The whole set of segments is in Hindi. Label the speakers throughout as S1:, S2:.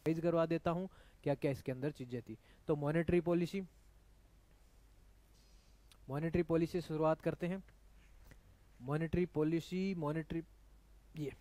S1: रिवाइज करवा देता हूँ क्या क्या इसके अंदर चीजें थी। तो मॉनेटरी पॉलिसी, मॉनेटरी पॉलिसी से शुरुआत करते हैं। मॉनेटरी पॉलिसी, ये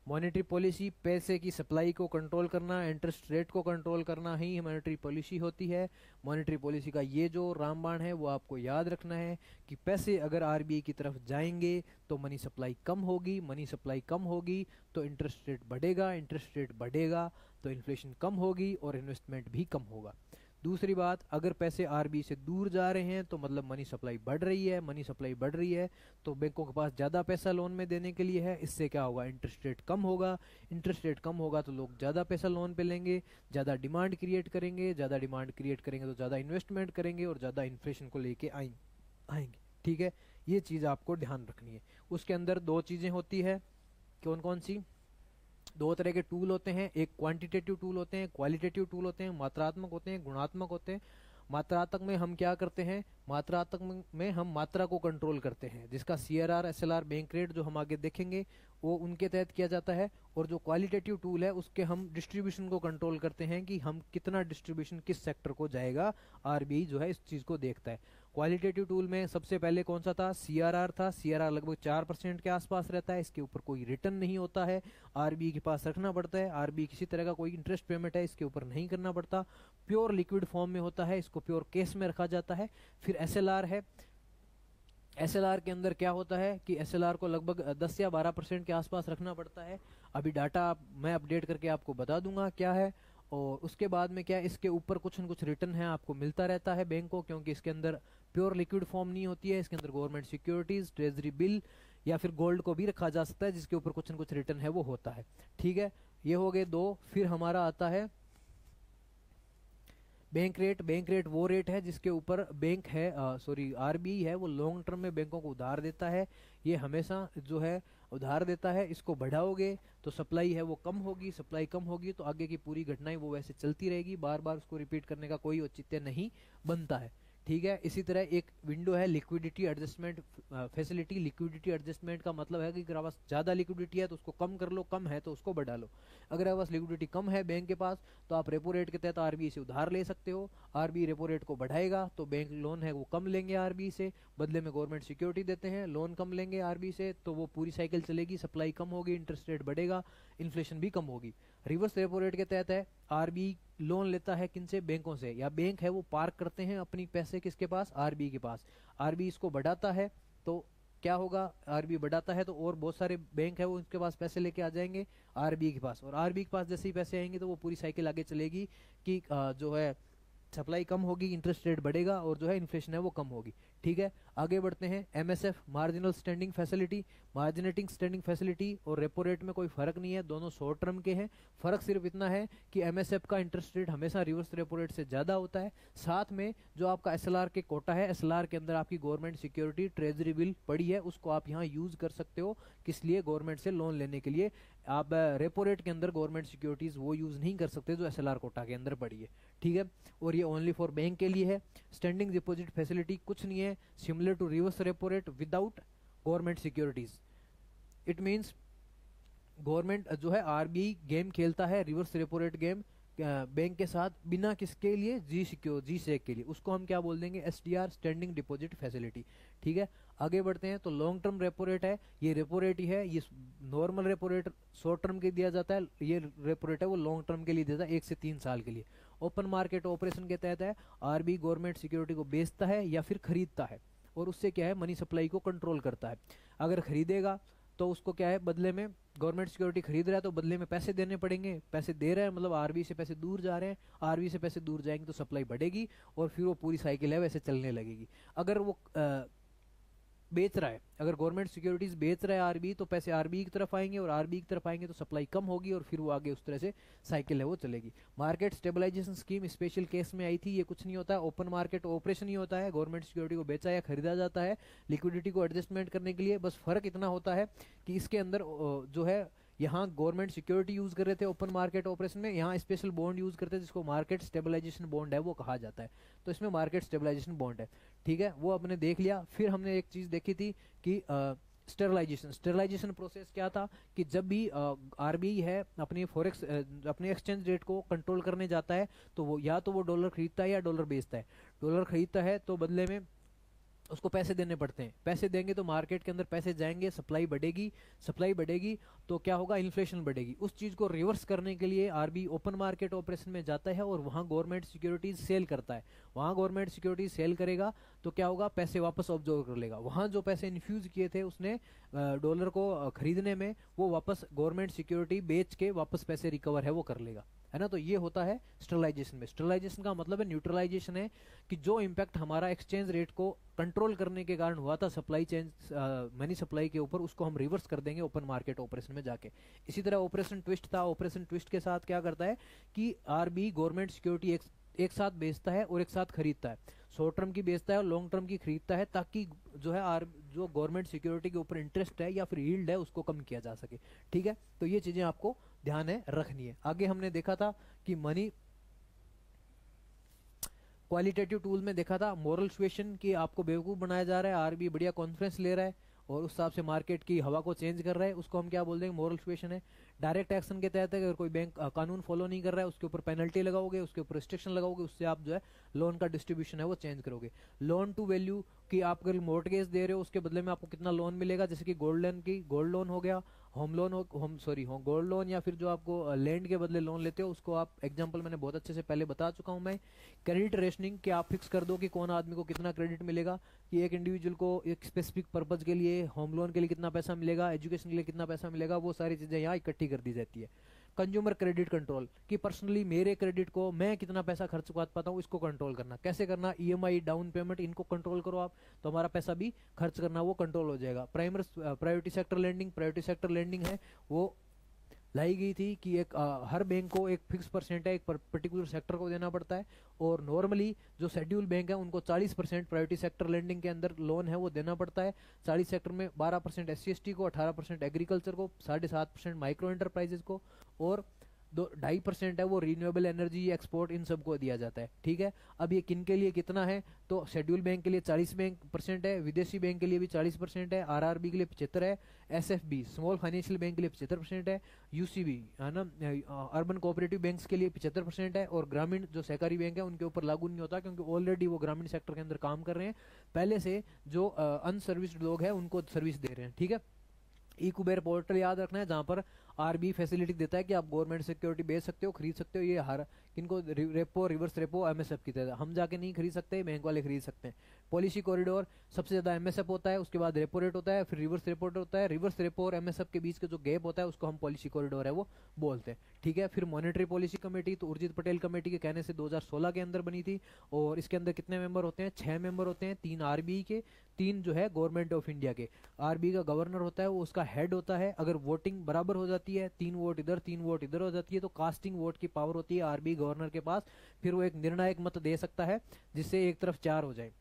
S1: मॉनेटरी पॉलिसी पैसे की सप्लाई को कंट्रोल करना, इंटरेस्ट रेट को कंट्रोल करना ही मॉनेटरी पॉलिसी होती है। मॉनेटरी पॉलिसी का ये जो रामबाण है वो आपको याद रखना है कि पैसे अगर आरबीआई की तरफ जाएंगे तो मनी सप्लाई कम होगी, मनी सप्लाई कम होगी तो इंटरेस्ट रेट बढ़ेगा, इंटरेस्ट रेट बढ़ेगा तो इन्फ्लेशन कम होगी और इन्वेस्टमेंट भी कम होगा। दूसरी बात, अगर पैसे आरबीआई से दूर जा रहे हैं तो मतलब मनी सप्लाई बढ़ रही है, मनी सप्लाई बढ़ रही है तो बैंकों के पास ज़्यादा पैसा लोन में देने के लिए है। इससे क्या होगा, इंटरेस्ट रेट कम होगा, इंटरेस्ट रेट कम होगा तो लोग ज़्यादा पैसा लोन पे लेंगे, ज़्यादा डिमांड क्रिएट करेंगे, ज़्यादा डिमांड क्रिएट करेंगे तो ज़्यादा इन्वेस्टमेंट करेंगे और ज़्यादा इन्फ्लेशन को लेके आएंगे। ठीक है, ये चीज़ आपको ध्यान रखनी है। उसके अंदर दो चीज़ें होती है, कौन कौन सी, दो तरह के टूल होते हैं, एक क्वांटिटेटिव टूल होते हैं, क्वालिटेटिव टूल होते हैं, मात्रात्मक होते हैं, गुणात्मक होते हैं। मात्रात्मक में हम क्या करते हैं, मात्रात्मक में हम मात्रा को कंट्रोल करते हैं, जिसका सीआरआर, एसएलआर, बैंक रेट जो हम आगे देखेंगे वो उनके तहत किया जाता है। और जो क्वालिटेटिव टूल है उसके हम डिस्ट्रीब्यूशन को कंट्रोल करते हैं कि हम कितना डिस्ट्रीब्यूशन किस सेक्टर को जाएगा, आरबीआई जो है इस चीज को देखता है। क्वालिटेटिव टूल में सबसे पहले कौन सा था, सीआरआर था। सीआरआर लगभग 4% के आसपास रहता है, इसके ऊपर कोई रिटर्न नहीं होता है, आरबीआई के पास रखना पड़ता है। आरबीआई किसी तरह का कोई इंटरेस्ट पेमेंट है इसके ऊपर नहीं करना पड़ता, प्योर लिक्विड फॉर्म में होता है, इसको प्योर केस में रखा जाता है। फिर एसएलआर है, एसएलआर के अंदर क्या होता है कि एसएलआर को लगभग 10 या 12% के आसपास रखना पड़ता है। अभी डाटा मैं अपडेट करके आपको बता दूंगा क्या है। और उसके बाद में क्या, इसके ऊपर कुछ न कुछ रिटर्न है आपको मिलता रहता है बैंक को, क्योंकि इसके अंदर प्योर लिक्विड फॉर्म नहीं होती है, इसके अंदर गवर्नमेंट सिक्योरिटीज, ट्रेजरी बिल या फिर गोल्ड को भी रखा जा सकता है जिसके ऊपर कुछ न कुछ रिटर्न है वो होता है। ठीक है, ये हो गए दो। फिर हमारा आता है बैंक रेट। बैंक रेट वो रेट है जिसके ऊपर बैंक है, सॉरी आरबीआई है, वो लॉन्ग टर्म में बैंकों को उधार देता है। ये हमेशा जो है उधार देता है, इसको बढ़ाओगे तो सप्लाई है वो कम होगी, सप्लाई कम होगी तो आगे की पूरी घटनाएं वो वैसे चलती रहेगी, बार बार उसको रिपीट करने का कोई औचित्य नहीं बनता है। ठीक है, इसी तरह एक विंडो है liquidity adjustment facility. Liquidity adjustment का मतलब है कि अगर आपके पास ज्यादा लिक्विडिटी है तो उसको कम कर लो, कम है तो उसको बढ़ा लो। अगर आपके पास लिक्विडिटी कम है बैंक के पास तो आप रेपो रेट के तहत आरबीआई से उधार ले सकते हो। आरबीआई रेपो रेट को बढ़ाएगा तो बैंक लोन है वो कम लेंगे आरबीआई से, बदले में गवर्नमेंट सिक्योरिटी देते हैं, लोन कम लेंगे आरबीआई से, तो वो पूरी साइकिल चलेगी, सप्लाई कम होगी, इंटरेस्ट रेट बढ़ेगा, इन्फ्लेशन भी कम होगी। रिवर्स रेपो रेट के तहत है, आरबीआई लोन लेता है किनसे, बैंकों से, या बैंक है वो पार्क करते हैं अपनी पैसे किसके पास, आरबीआई के पास। आरबीआई इसको बढ़ाता है तो क्या होगा, आरबीआई बढ़ाता है तो और बहुत सारे बैंक है वो उनके पास पैसे लेके आ जाएंगे आरबीआई के पास, और आरबीआई के पास जैसे ही पैसे आएंगे तो वो पूरी साइकिल आगे चलेगी कि जो है सप्लाई कम होगी, इंटरेस्ट रेट बढ़ेगा और जो है इन्फ्लेशन है वो कम होगी। ठीक है, आगे बढ़ते हैं। MSF, marginal standing facility. Marginating standing facility और रेपो रेट में कोई फर्क नहीं है, दोनों शॉर्ट टर्म के हैं। फर्क सिर्फ इतना है कि एमएसएफ का इंटरेस्ट रेट हमेशा रिवर्स रेपो रेट से ज्यादा होता है। साथ में जो आपका एसएलआर के कोटा है, एसएलआर के अंदर आपकी गवर्नमेंट सिक्योरिटी ट्रेजरी बिल पड़ी है, उसको आप यहाँ यूज कर सकते हो। किस लिए, गवर्नमेंट से लोन लेने के लिए। आप रेपो रेट के अंदर गवर्नमेंट सिक्योरिटीज वो यूज नहीं कर सकते जो एसएलआर कोटा के अंदर पड़ी है। ठीक है, और ये ओनली फॉर बैंक के लिए है। स्टैंडिंग डिपॉजिट फैसिलिटी कुछ नहीं है, similar to reverse repo rate without government securities. It means government जो है आरबीआई गेम खेलता है, reverse repo rate game bank के साथ, बिना किसके लिए, जी सेक के लिए। उसको हम क्या बोल देंगे, एसडीआर, स्टैंडिंग डिपॉजिट फैसिलिटी। ठीक है, आगे बढ़ते हैं। तो लॉन्ग टर्म रेपो रेट है, ये रेपो रेट ही है। ये normal repo rate short term के दिया जाता है, ये रेपो रेट है वो लॉन्ग टर्म के लिए दिया जाता है, 1 से 3 साल के लिए। ओपन मार्केट ऑपरेशन के तहत है, आरबीआई गवर्नमेंट सिक्योरिटी को बेचता है या फिर खरीदता है, और उससे क्या है, मनी सप्लाई को कंट्रोल करता है। अगर खरीदेगा तो उसको क्या है, बदले में गवर्नमेंट सिक्योरिटी खरीद रहा है तो बदले में पैसे देने पड़ेंगे, पैसे दे रहे हैं मतलब आरबीआई से पैसे दूर जा रहे हैं, आरबीआई से पैसे दूर जाएंगे तो सप्लाई बढ़ेगी और फिर वो पूरी साइकिल है वैसे चलने लगेगी। अगर वो बेच रहा है, अगर गवर्नमेंट सिक्योरिटीज बेच रहा है आरबीआई, तो पैसे आरबीआई की तरफ आएंगे और आरबीआई की तरफ आएंगे तो सप्लाई कम होगी और फिर वो आगे उस तरह से साइकिल है वो चलेगी। Market stabilization scheme special case में आई थी, ये कुछ नहीं होता है, ओपन मार्केट ऑपरेशन ही होता है, गवर्नमेंट सिक्योरिटी को बेचा या खरीदा जाता है लिक्विडिटी को एडजस्टमेंट करने के लिए। बस फर्क इतना होता है कि इसके अंदर जो है, यहाँ गवर्नमेंट सिक्योरिटी यूज कर रहे थे ओपन मार्केट ऑपरेशन में, यहाँ स्पेशल बॉन्ड यूज करते हैं जिसको मार्केट स्टेबलाइजेशन बॉन्ड है वो कहा जाता है। तो इसमें मार्केट स्टेबलाइजेशन बॉन्ड है। ठीक है, वो आपने देख लिया। फिर हमने एक चीज देखी थी कि स्टेरलाइजेशन, स्टेरलाइजेशन प्रोसेस क्या था कि जब भी आरबीआई है अपनी फॉरेक्स अपने एक्सचेंज रेट को कंट्रोल करने जाता है, तो वो या तो वो डॉलर खरीदता है या डॉलर बेचता है। डॉलर खरीदता है तो बदले में उसको पैसे देने पड़ते हैं, पैसे देंगे तो मार्केट के अंदर पैसे जाएंगे, सप्लाई बढ़ेगी, सप्लाई बढ़ेगी तो क्या होगा, इन्फ्लेशन बढ़ेगी। उस चीज़ को रिवर्स करने के लिए आरबी ओपन मार्केट ऑपरेशन में जाता है और वहाँ गवर्नमेंट सिक्योरिटीज सेल करता है। वहाँ गवर्नमेंट सिक्योरिटीज सेल करेगा तो क्या होगा, पैसे वापस ऑब्जर्व कर लेगा। वहाँ जो पैसे इन्फ्यूज किए थे उसने डॉलर को खरीदने में, वो वापस गवर्नमेंट सिक्योरिटी बेच के वापस पैसे रिकवर है वो कर लेगा, है ना। तो ये होता है स्टरलाइजेशन में। स्टरलाइजेशन का मतलब है न्यूट्रलाइजेशन है कि जो इम्पैक्ट हमारा एक्सचेंज रेट को कंट्रोल करने के कारण हुआ था सप्लाई चेन मनी सप्लाई के ऊपर, उसको हम रिवर्स कर देंगे ओपन मार्केट ऑपरेशन में जाके। इसी तरह ऑपरेशन ट्विस्ट था, ऑपरेशन ट्विस्ट के साथ क्या करता है कि आरबी गवर्नमेंट सिक्योरिटी एक साथ बेचता है और एक साथ खरीदता है, शॉर्ट टर्म की बेचता है और लॉन्ग टर्म की खरीदता है, ताकि जो है जो गवर्नमेंट सिक्योरिटी के ऊपर इंटरेस्ट है या फिर यील्ड है उसको कम किया जा सके। ठीक है, तो ये चीजें आपको ध्यान है रखनी है। आगे हमने देखा था कि मनी क्वालिटेटिव टूल में देखा था मोरल सुएशन कि आपको बेवकूफ बनाया जा रहा है, आरबी बढ़िया कॉन्फ्रेंस ले रहा है और उस हिसाब से मार्केट की हवा को चेंज कर रहा है, उसको हम क्या बोल देंगे, मोरल सुएशन है। डायरेक्ट एक्शन के तहत अगर कोई बैंक कानून फॉलो नहीं कर रहा है उसके ऊपर पेनल्टी लगाओगे, उसके ऊपर रिस्ट्रिक्शन लगाओगे, उससे आप जो है लोन का डिस्ट्रीब्यूशन है वो चेंज करोगे। लोन टू वैल्यू कि आप अगर मोर्टगेज दे रहे हो उसके बदले में आपको कितना लोन मिलेगा, जैसे कि गोल्ड लोन हो गया, होम लोन हो, होम गोल्ड लोन, या फिर जो आपको लैंड के बदले लोन लेते हो उसको आप, एग्जांपल मैंने बहुत अच्छे से पहले बता चुका हूं मैं। क्रेडिट रेशनिंग कि आप फिक्स कर दो कि कौन आदमी को कितना क्रेडिट मिलेगा, कि एक इंडिविजुअल को एक स्पेसिफिक पर्पज के लिए, होम लोन के लिए कितना पैसा मिलेगा, एजुकेशन के लिए कितना पैसा मिलेगा, वो सारी चीजें यहाँ इकट्ठी कर दी जाती है। कंज्यूमर क्रेडिट कंट्रोल कि पर्सनली मेरे क्रेडिट को मैं कितना पैसा खर्च कर पाता हूँ इसको कंट्रोल करना, कैसे करना, ईएमआई, डाउन पेमेंट, इनको कंट्रोल करो आप तो हमारा पैसा भी खर्च करना वो कंट्रोल हो जाएगा। Priority sector lending, priority sector lending है वो लाई गई थी कि एक हर बैंक को एक फिक्स परसेंट है एक पर्टिकुलर सेक्टर को देना पड़ता है, और नॉर्मली जो शेड्यूल बैंक है उनको 40% प्रायोरिटी सेक्टर लेंडिंग के अंदर लोन है वो देना पड़ता है। 40 सेक्टर में 12% SC/ST को, 18% एग्रीकल्चर को, 7.5% माइक्रो एंटरप्राइजेस को, और 2.5% है वो रिन्यूएबल एनर्जी एक्सपोर्ट, इन सबको दिया जाता है। ठीक है, अब ये किन के लिए कितना है, तो शेड्यूल बैंक के लिए 40% है, विदेशी बैंक के लिए भी 40% है, आरआरबी के लिए 75 है, एसएफबी स्मॉल फाइनेंशियल बैंक के लिए 75% है, यूसीबी है ना अर्बन कोऑपरेटिव बैंक्स के लिए 75% है, और ग्रामीण जो सहकारी बैंक है उनके ऊपर लागू नहीं होता क्योंकि ऑलरेडी वो ग्रामीण सेक्टर के अंदर काम कर रहे हैं, पहले से जो अनसर्विस्ड लोग हैं उनको सर्विस दे रहे हैं। ठीक है, ई कुबेर पोर्टल याद रखना है जहां पर आरबी फैसिलिटी देता है कि आप गवर्नमेंट सिक्योरिटी बेच सकते हो, खरीद सकते हो, ये हर किनको रेपो, रिवर्स रेपो, एमएसएफ की तरह हम जाके नहीं खरीद सकते, बैंक वाले खरीद सकते हैं। पॉलिसी कॉरिडोर सबसे ज्यादा एमएसएफ होता है, उसके बाद रेपो रेट होता है, फिर रिवर्स रेपो रेट होता है, रिवर्स रेपो और एमएसएफ के बीच का जो गैप होता है उसको हम पॉलिसी कॉरिडोर है वो बोलते हैं। ठीक है, फिर मॉनेटरी पॉलिसी कमेटी तो उर्जित पटेल कमेटी के कहने से 2016 के अंदर बनी थी, और इसके अंदर कितने मेंबर होते हैं, 6 मेंबर होते हैं, 3 आरबीआई के, 3 जो है गवर्नमेंट ऑफ इंडिया के। आरबीआई का गवर्नर होता है वो उसका हेड होता है, अगर वोटिंग बराबर हो जाती है, 3 वोट इधर 3 वोट इधर हो जाती है, तो कास्टिंग वोट की पावर होती है आरबीआई गवर्नर के पास, फिर वो एक निर्णायक मत दे सकता है जिससे एक तरफ 4 हो जाए,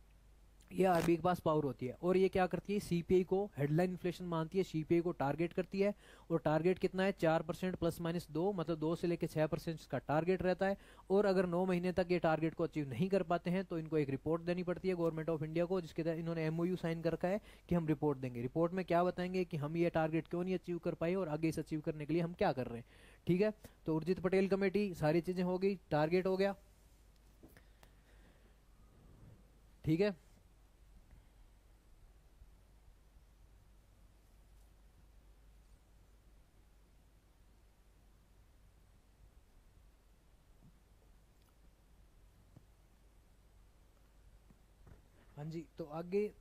S1: ये आरबीआई के पास पावर होती है। और ये क्या करती है, सीपीआई को हेडलाइन इन्फ्लेशन मानती है, सीपीआई को टारगेट करती है, और टारगेट कितना है 4% ±2, मतलब 2 से लेकर 6% का टारगेट रहता है। और अगर 9 महीने तक ये टारगेट को अचीव नहीं कर पाते हैं तो इनको एक रिपोर्ट देनी पड़ती है गवर्नमेंट ऑफ इंडिया को, जिसके तहत इन्होंने एमओयू साइन कर रखा है कि हम रिपोर्ट देंगे। रिपोर्ट में क्या बताएंगे कि हम ये टारगेट क्यों नहीं अचीव कर पाए और आगे इसे अचीव करने के लिए हम क्या कर रहे हैं। ठीक है, तो उर्जित पटेल कमेटी सारी चीजें हो गई, टारगेट हो गया। ठीक है, हाँ जी, तो आगे